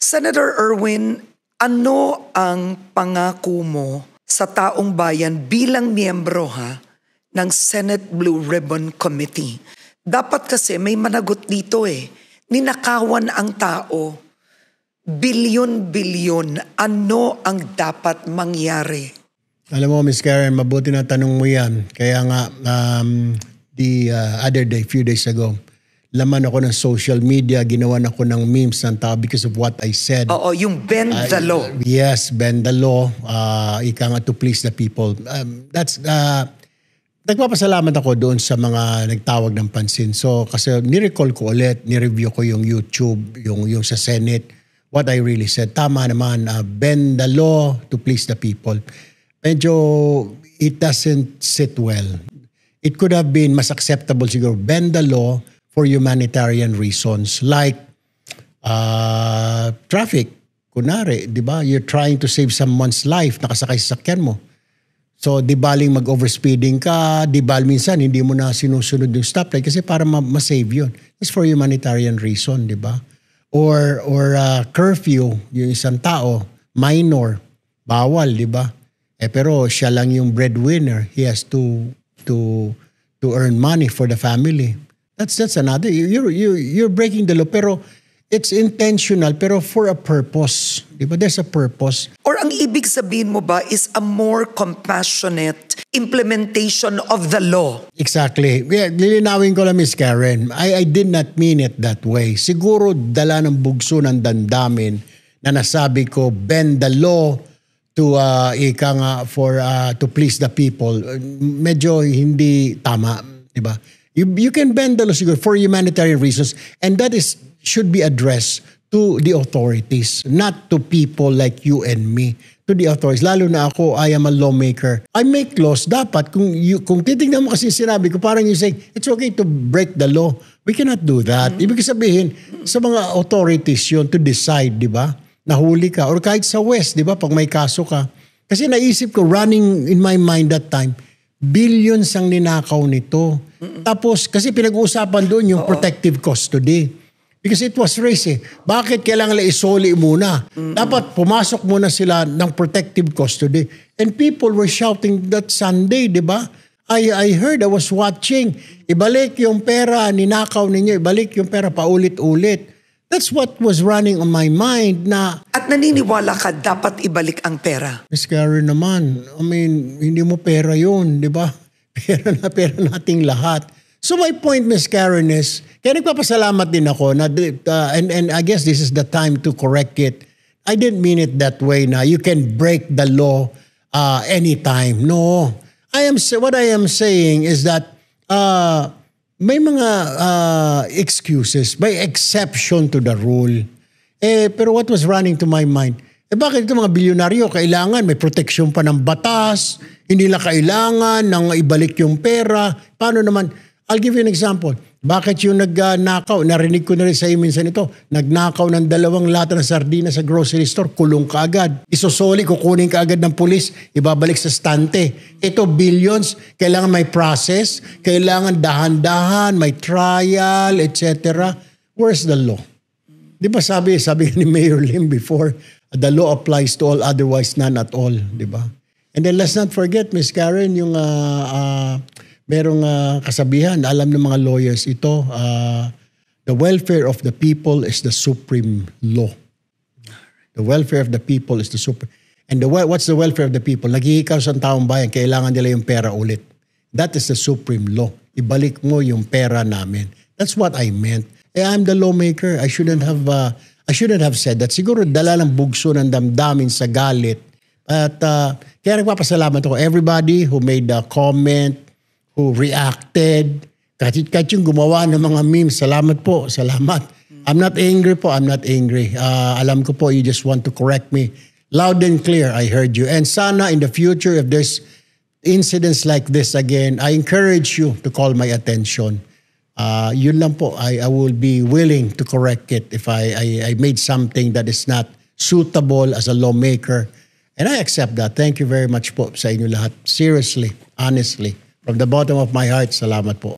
Senator Erwin, ano ang pangako mo sa taong bayan bilang miyembro ng Senate Blue Ribbon Committee? Dapat kasi may managot dito Ninakawan ang tao. Bilyon-bilyon. Ano ang dapat mangyari? Alam mo, Ms. Karen, mabuti na tanong mo yan. Kaya nga, the other day, few days ago, laman ako ng social media, ginawan ako ng memes ng tao because of what I said. Oo, yung bend the law. Yes, bend the law. Ika nga to please the people. Nagpapasalamat ako doon sa mga nagtawag ng pansin. So, kasi nirecall ko ulit, nireview ko yung YouTube, yung sa Senate, what I really said. Tama naman, bend the law to please the people. Medyo, it doesn't sit well. It could have been mas acceptable siguro, bend the law for humanitarian reasons like traffic. Kunwari, di ba? You're trying to save someone's life, nakasakay sa sakyan mo. So, di baling mag-overspeeding ka, di bal minsan hindi mo na sinusunod yung stoplight kasi para ma-save yun. It's for humanitarian reason, di ba? Or curfew, yung isang tao, minor, bawal, di ba? Pero siya lang yung breadwinner. He has to earn money for the family. That's another. You're breaking the law, pero it's intentional, pero for a purpose. Diba? There's a purpose. Or ang ibig sabihin mo ba is a more compassionate implementation of the law? Exactly. Yeah, lilinawin ko lang, Ms. Karen. I did not mean it that way. Siguro dala ng bugso ng damdamin na nasabi ko, bend the law to to please the people. Medyo hindi tama, diba? You can bend the law siguro for humanitarian reasons, and that should be addressed to the authorities, not to people like you and me. To the authorities. Lalo na ako, I am a lawmaker. I make laws. Dapat, kung titignan mo kasi sinabi ko, parang you say, it's okay to break the law. We cannot do that. Ibig sabihin, sa mga authorities yun to decide, di ba? Nahuli ka. Or kahit sa West, di ba? Pag may kaso ka. Kasi naisip ko, running in my mind that time, billions ang ninakaw nito. Tapos, kasi pinag-uusapan doon yung protective custody. Because it was raised Bakit kailangan nila isoli muna? Dapat pumasok muna sila ng protective custody. And people were shouting that Sunday, di ba? I heard, I was watching. Ibalik yung pera, ninakaw ninyo. Ibalik yung pera paulit-ulit. That's what was running on my mind na... At naniniwala ka, dapat ibalik ang pera. Ms. Karen naman, I mean, hindi mo pera yun, di ba? Pera nating lahat. So my point, Ms. Karen, is, kaya nagpapasalamat din ako na, and I guess this is the time to correct it. I didn't mean it that way na you can break the law anytime. No. What I am saying is that may mga excuses, may exception to the rule. Pero what was running to my mind, bakit ito mga bilyonaryo kailangan may proteksyon pa ng batas, hindi lang kailangan nang ibalik yung pera. Paano naman? I'll give you an example. Bakit yung nagnakaw, narinig ko na rin sa iyo minsan ito, nagnakaw ng 2 lata ng sardinas sa grocery store, kulong ka agad. Isusoli, kukunin ka agad ng pulis, ibabalik sa stante. Ito, billions, kailangan may process, kailangan dahan-dahan, may trial, etc. Where's the law? Di ba sabi ni Mayor Lim before, the law applies to all, otherwise none at all. Di ba? And then let's not forget, Ms. Karen, yung merong kasabihan, alam ng mga lawyers ito, the welfare of the people is the supreme law. The welfare of the people is the supreme. And what's the welfare of the people? Naghihikaw sa taong bayan, kailangan nila yung pera ulit. That is the supreme law. Ibalik mo yung pera namin. That's what I meant. I'm the lawmaker. I shouldn't have said that. Siguro dala ng bugso ng damdamin sa galit. At kaya nagpapasalamat ako. Everybody who made a comment, who reacted, kahit yung gumawa ng mga memes, salamat po, salamat. I'm not angry po, I'm not angry. Alam ko po, you just want to correct me. Loud and clear, I heard you. And sana in the future, if there's incidents like this again, I encourage you to call my attention. Yun lang po, I will be willing to correct it if I made something that is not suitable as a lawmaker. And I accept that. Thank you very much po sa inyo lahat. Seriously, honestly. From the bottom of my heart, salamat po.